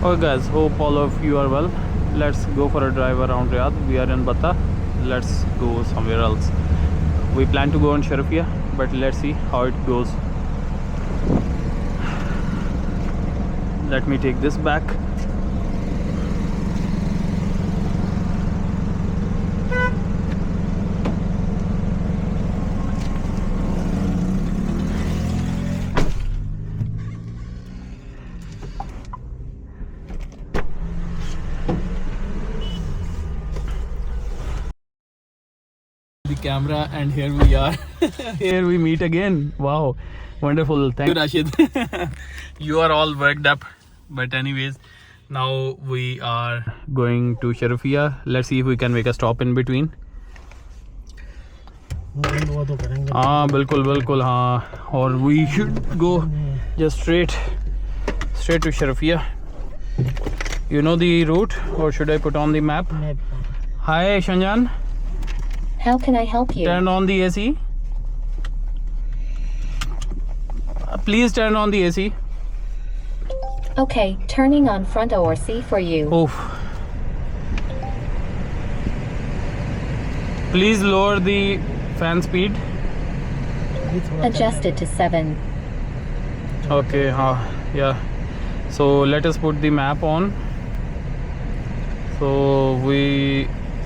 Okay guys, hope all of you are well. Let's go for a drive around Riyadh. We are in Bata. Let's go somewhere else. We plan to go on Sharafia, but let's see how it goes. Let me take this back. The camera, and here we are. Here we meet again. Wow, wonderful. Thank you, Rashid. You are all worked up, but anyways, now we are going to Sharafia. Let's see if we can make a stop in between. हाँ बिल्कुल बिल्कुल हाँ, और we should go just straight to Sharafia. You know the route, or should I put on the map? Hi Shanjan. How can I help you? Turn on the AC. Please turn on the AC. Okay, turning on front ORC for you. Oof. Please lower the fan speed. Adjust it to 7. Okay, yeah. So let us put the map on. So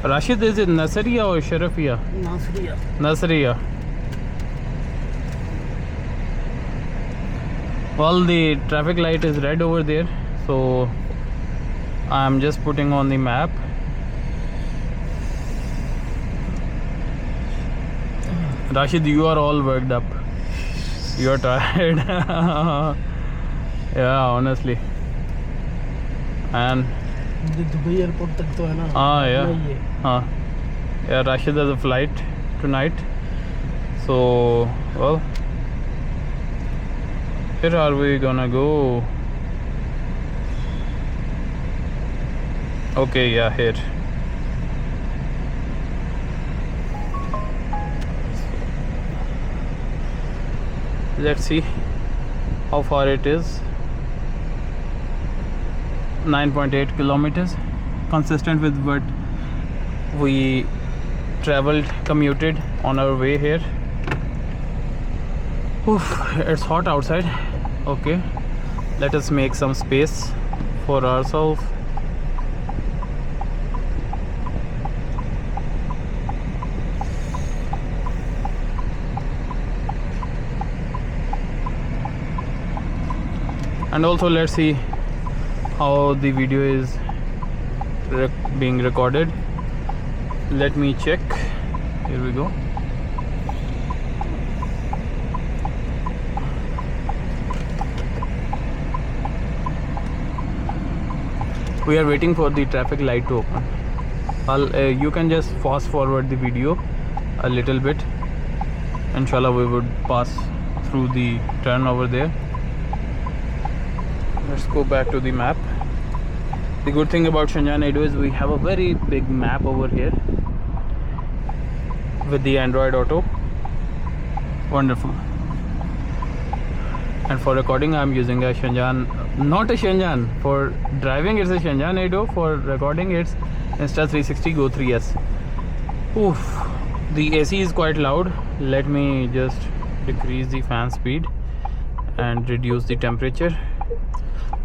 Rashid, is it Nasriya or Sharafia? Nasriya. Well, the traffic light is red over there, so I'm just putting on the map. Rashid, you are all worked up. You are tired. Yeah, honestly. And Dubai airport तक तो है ना. Yeah, Rashid has a flight tonight, so well, where are we gonna go? Okay, yeah, here. Let's see how far it is. 9.8 kilometers, consistent with what we commuted on our way here. Oof, it's hot outside. Okay, let us make some space for ourselves. And also let's see how the video is being recorded. Let me check. Here we go. We are waiting for the traffic light to open. You can just fast forward the video a little bit. Inshallah, we would pass through the turn over there. Let's go back to the map. The good thing about Shanjan Edo is we have a very big map over here with the Android Auto. Wonderful. And for recording I'm using a Shanjan, not a Shanjan. For driving it's a Shanjan Edo. For recording it's Insta360 Go 3S. Oof. The AC is quite loud. Let me just decrease the fan speed and reduce the temperature.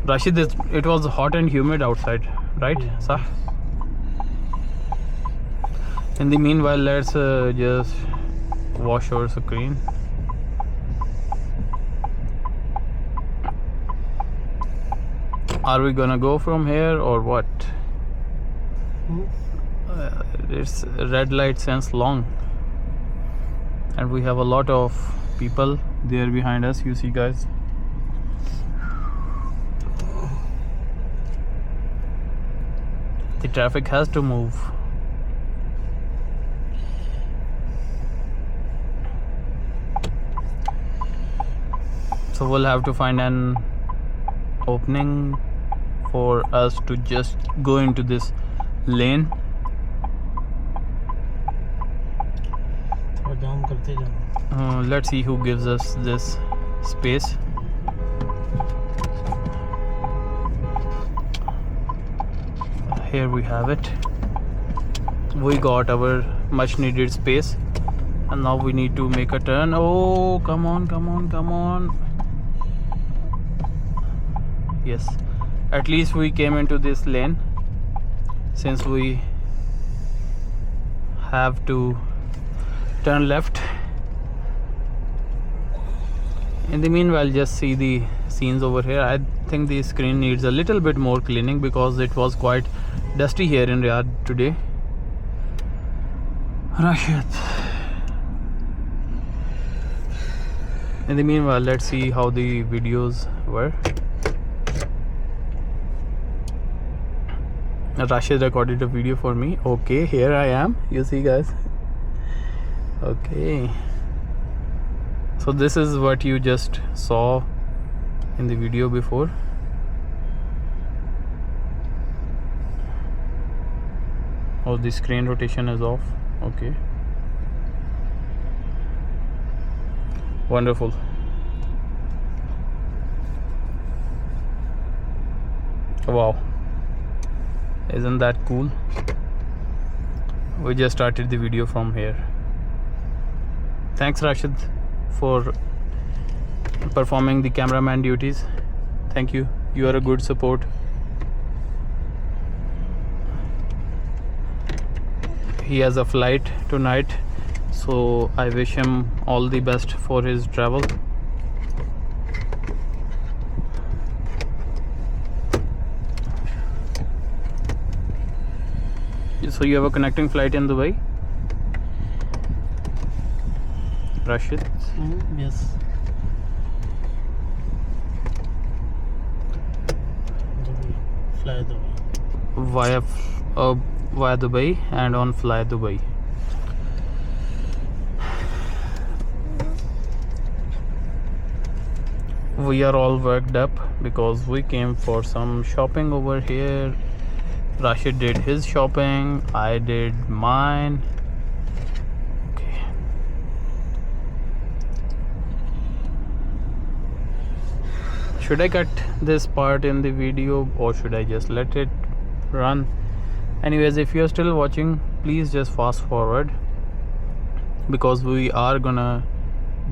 Rashid, it was hot and humid outside, right? Yeah. Sah? In the meanwhile, let's just wash our screen. Are we gonna go from here or what? It's red light since long, and we have a lot of people there behind us. You see, guys. The traffic has to move. So we'll have to find an opening for us to just go into this lane. Let's see who gives us this space. here we have it. We got our much needed space, and now we need to make a turn. Oh, come on, come on, come on. Yes, at least we came into this lane, since we have to turn left. In the meanwhile, just see the scenes over here. I think the screen needs a little bit more cleaning because it was quite dusty here in Riyadh today. Rashid. In the meanwhile, let's see how the videos were. Rashid recorded a video for me. Okay, here I am. You see, guys. Okay. So this is what you just saw in the video before. Oh, the screen rotation is off. Okay. Wonderful. Wow. Isn't that cool? We just started the video from here. Thanks, Rashid, for performing the cameraman duties. Thank you. You are a good support. He has a flight tonight, so I wish him all the best for his travel. So you have a connecting flight in Dubai, Rashid? Yes. Fly Dubai. Via Dubai and on Fly Dubai. We are all worked up because we came for some shopping over here. Rashid did his shopping, I did mine. Okay. Should I cut this part in the video or should I just let it run? Anyways, if you're still watching, please just fast forward because we are gonna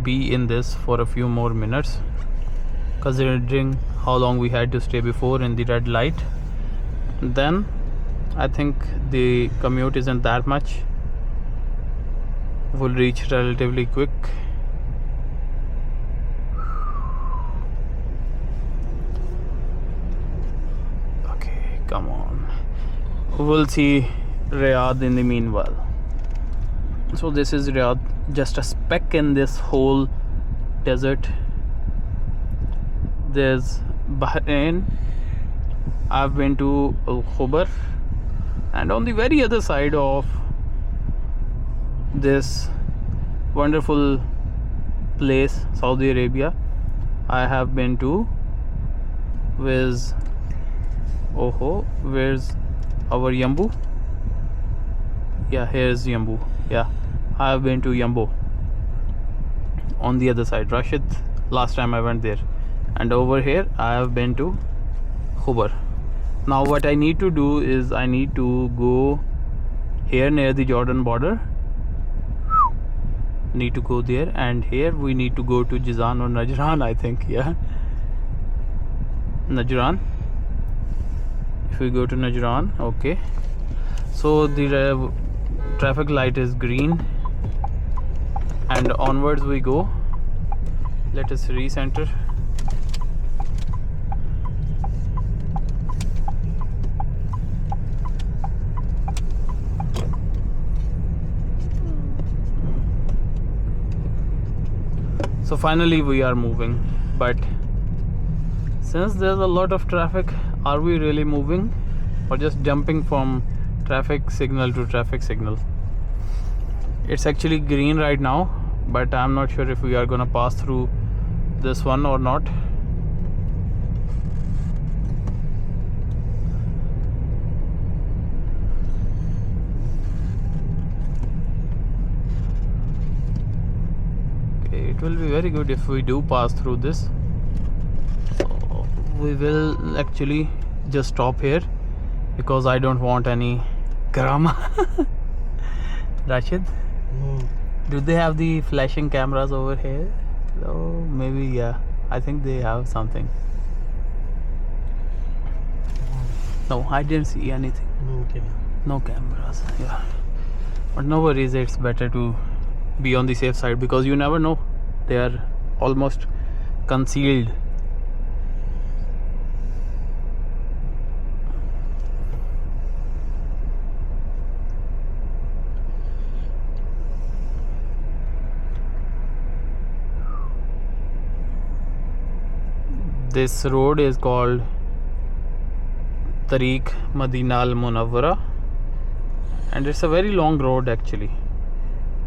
be in this for a few more minutes, considering how long we had to stay before in the red light. Then I think the commute isn't that much. We'll reach relatively quick. Okay, come on. We'll see Riyadh in the meanwhile. So this is Riyadh, just a speck in this whole desert. There's Bahrain. I've been to Al Khobar, and on the very other side of this wonderful place, Saudi Arabia, I have been to where's our Yambu? Yeah, here's Yambu. Yeah, I have been to Yambu on the other side. Rashid, last time I went there, and over here I have been to Khobar. Now what I need to do is I need to go here near the Jordan border. Need to go there, and here we need to go to Jizan or Najran, I think. Yeah, Najran. If we go to Najran, okay. So the traffic light is green, and onwards we go. Let us recenter. So finally we are moving, but since there's a lot of traffic, are we really moving or just jumping from traffic signal to traffic signal? It's actually green right now, but I'm not sure if we are gonna pass through this one or not. It will be very good if we do pass through this. So we will actually just stop here because I don't want any drama. Rashid, No. do they have the flashing cameras over here? Oh, maybe, yeah. I think they have something. No, I didn't see anything. No camera. No cameras, yeah. But no worries, it's better to be on the safe side because you never know. They are almost concealed. This road is called Tariq Madina Al Munawwara, and it's a very long road actually.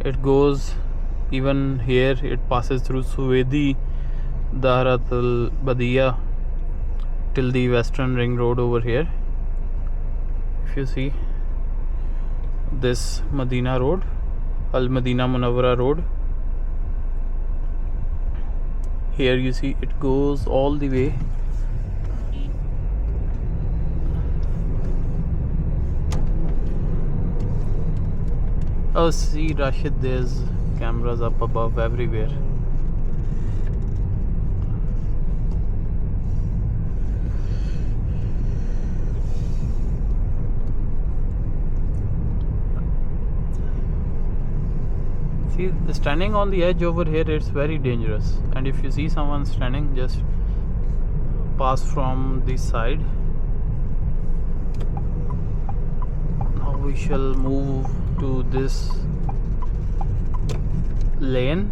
It goes even here, it passes through Suwedi, Darat Al Badia till the Western Ring Road over here. If you see this Madina Road, Al Madina Munawwara Road, here you see it goes all the way. Oh, see Rashid, there's cameras up above everywhere. See, standing on the edge over here, it's very dangerous. And if you see someone standing, just pass from this side. Now we shall move to this lane.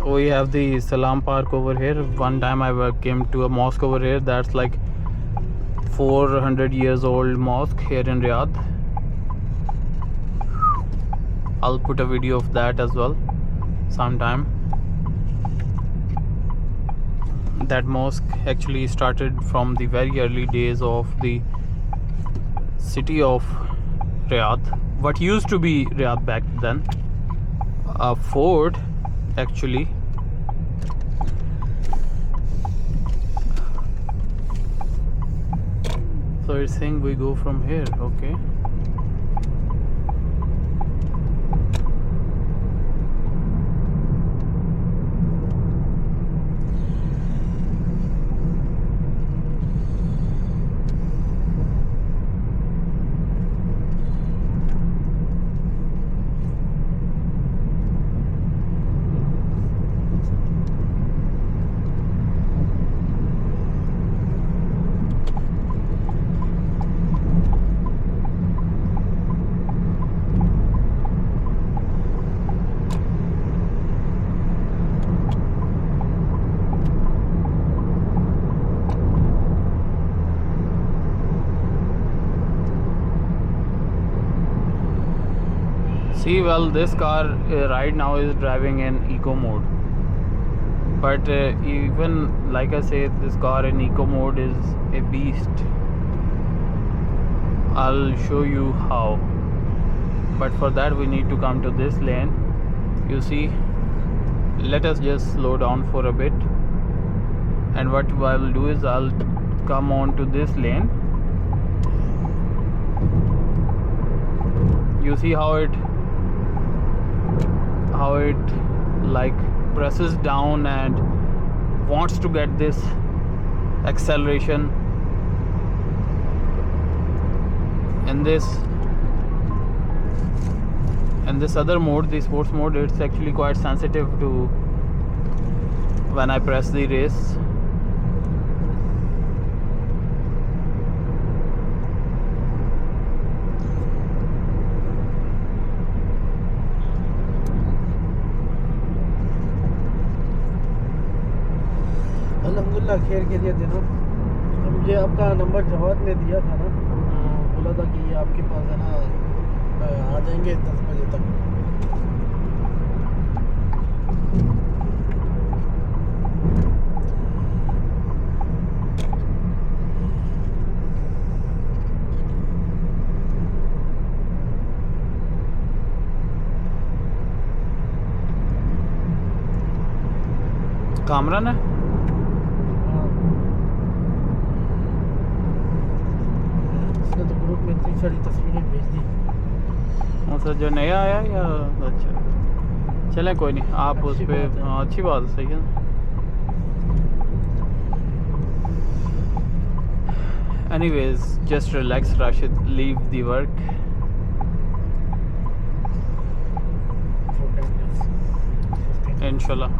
We have the Salam Park over here. One time I came to a mosque over here that's like 400 years old mosque here in Riyadh. I'll put a video of that as well sometime. That mosque actually started from the very early days of the city of Riyadh, what used to be Riyadh back then. A fort actually. So it's saying we go from here, okay. See, well, this car right now is driving in eco mode, but even like I say, this car in eco mode is a beast. I'll show you how, but for that we need to come to this lane. You see, let us just slow down for a bit, and what I will do is I'll come on to this lane. You see how it like presses down and wants to get this acceleration. In this other mode, the sports mode, it's actually quite sensitive to when I press the race. अल्हम्दुलिल्लाह खैर के लिए दिनों मुझे आपका number Jawad ने दिया था ना, बोला था कि ये आपके पास है ना आ जाएंगे 10 बजे तक। कामरान है। उसने तो ग्रुप में इतनी सारी तस्वीरें भेज दी। अच्छा, जो नया आया या अच्छा, चलें कोई नहीं, आप उस अच्छी पर बात है। अच्छी बात है, सही है। Anyways, just relax, Rashid. Leave the work. For 10 days, 15 days। Inshallah.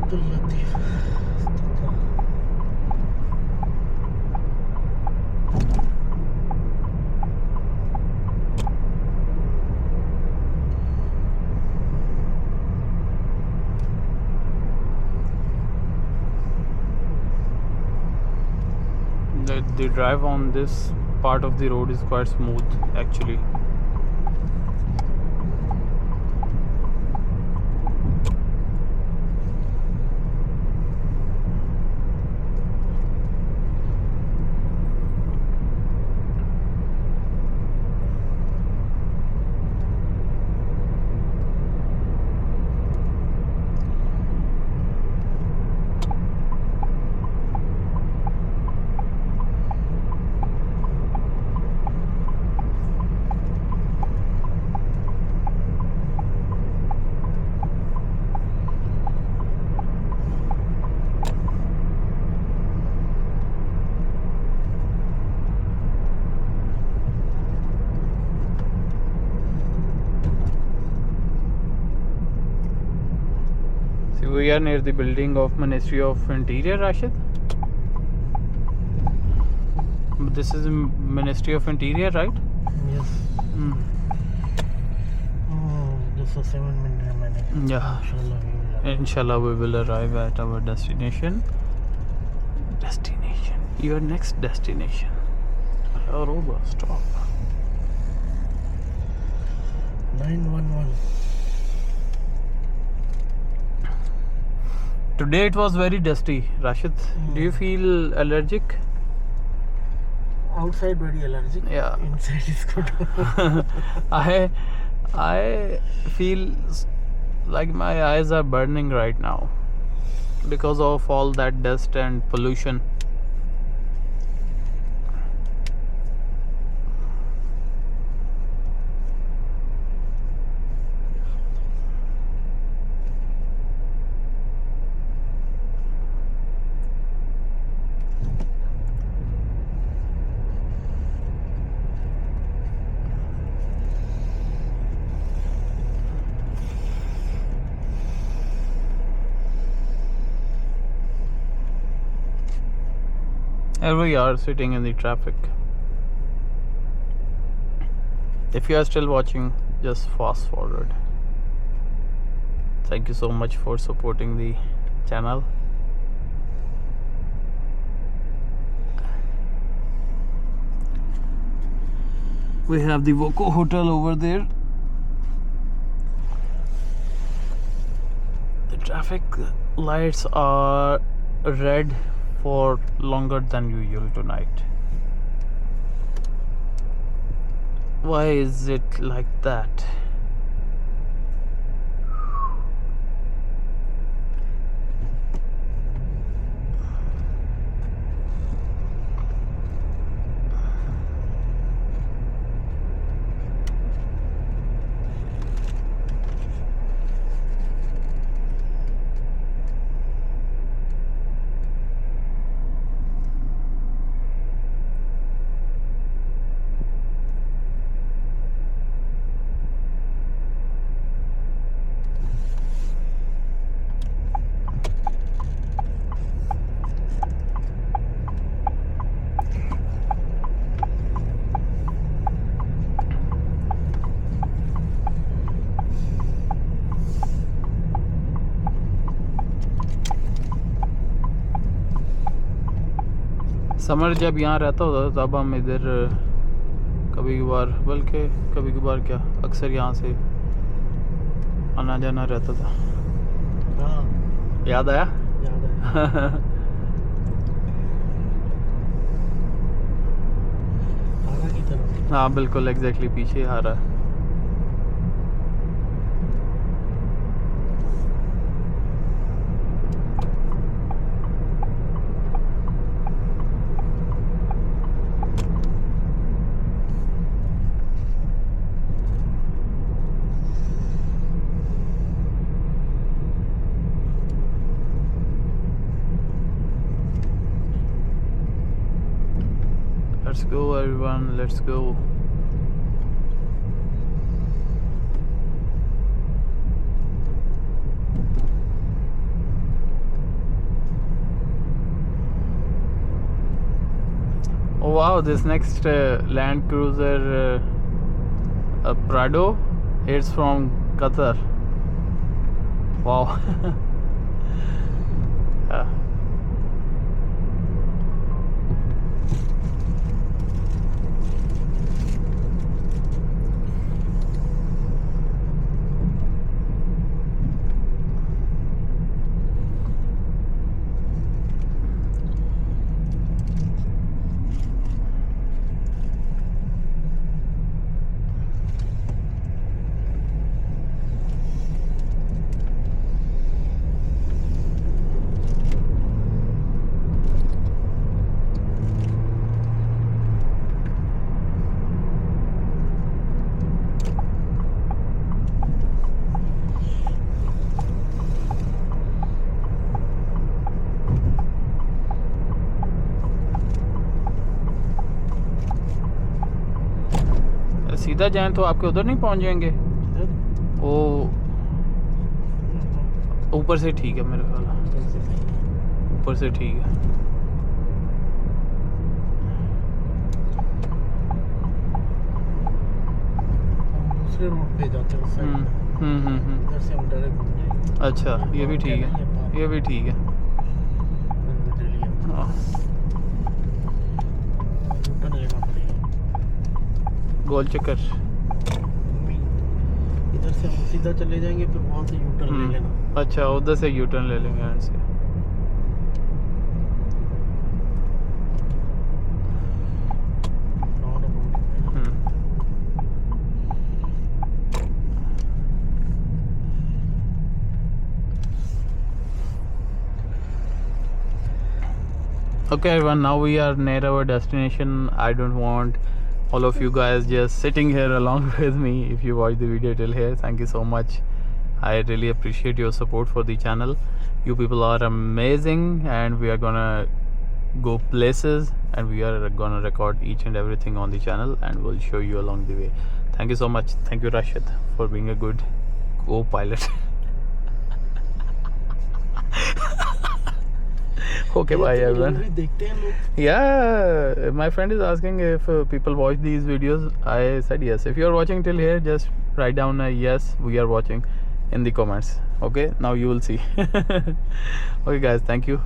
Abdul Latif The drive on this part of the road is quite smooth, actually. We are near the building of Ministry of Interior, Rashid. This is Ministry of Interior, right? Yes. Just a 7 minute remaining. Yeah. Inshallah we will Inshallah, we will arrive at our destination. Your next destination. Aruba, stop. 911. Today it was very dusty, Rashid. Do you feel allergic? Outside very allergic. Yeah. Inside is good. I feel like my eyes are burning right now because of all that dust and pollution. Here we are sitting in the traffic. If you are still watching, just fast forward. Thank you so much for supporting the channel. We have the Voco Hotel over there. The traffic lights are red for longer than usual tonight. Why is it like that? Summer जब यहाँ रहता होता तब हम इधर कभी कभार, बल्कि कभी कभार क्या अक्सर यहाँ से आना जाना रहता था। हाँ याद आया? याद है। आरा की तरफ। हाँ बिल्कुल एग्जैक्टली पीछे आ रहा है। Let's go everyone, let's go. Oh wow, this next Land Cruiser Prado, it's from Qatar. Wow. Yeah. सीधा जाएं तो आपके उधर नहीं पहुंच जाएंगे? वो ऊपर से ठीक है मेरे ख्याल, ऊपर से ठीक है। दूसरे रोड पे जाते हैं उस साइड में। इधर से हम डायरेक्ट घूम जाएंगे। अच्छा ये भी ठीक है, ये भी ठीक है। हाँ यूटर्न लेना पड़ेगा। गोल चक्कर। इधर से हम सीधा चले जाएंगे, फिर वहाँ से यूटर्न ले लेना। अच्छा उधर से यूटर्न ले लेंगे एंड से। Okay everyone, now we are near our destination. I don't want all of you guys just sitting here along with me. If you watch the video till here, thank you so much. I really appreciate your support for the channel. You people are amazing, and we are gonna go places, and we are gonna record each and everything on the channel, and we'll show you along the way. Thank you so much. Thank you Rashid for being a good co-pilot. Okay, bye everyone. देखते हैं लोग। Yeah, my friend is asking if people watch these videos. I said yes. If you are watching till here, just write down a yes, we are watching in the comments. Okay, now you will see. Okay guys, thank you.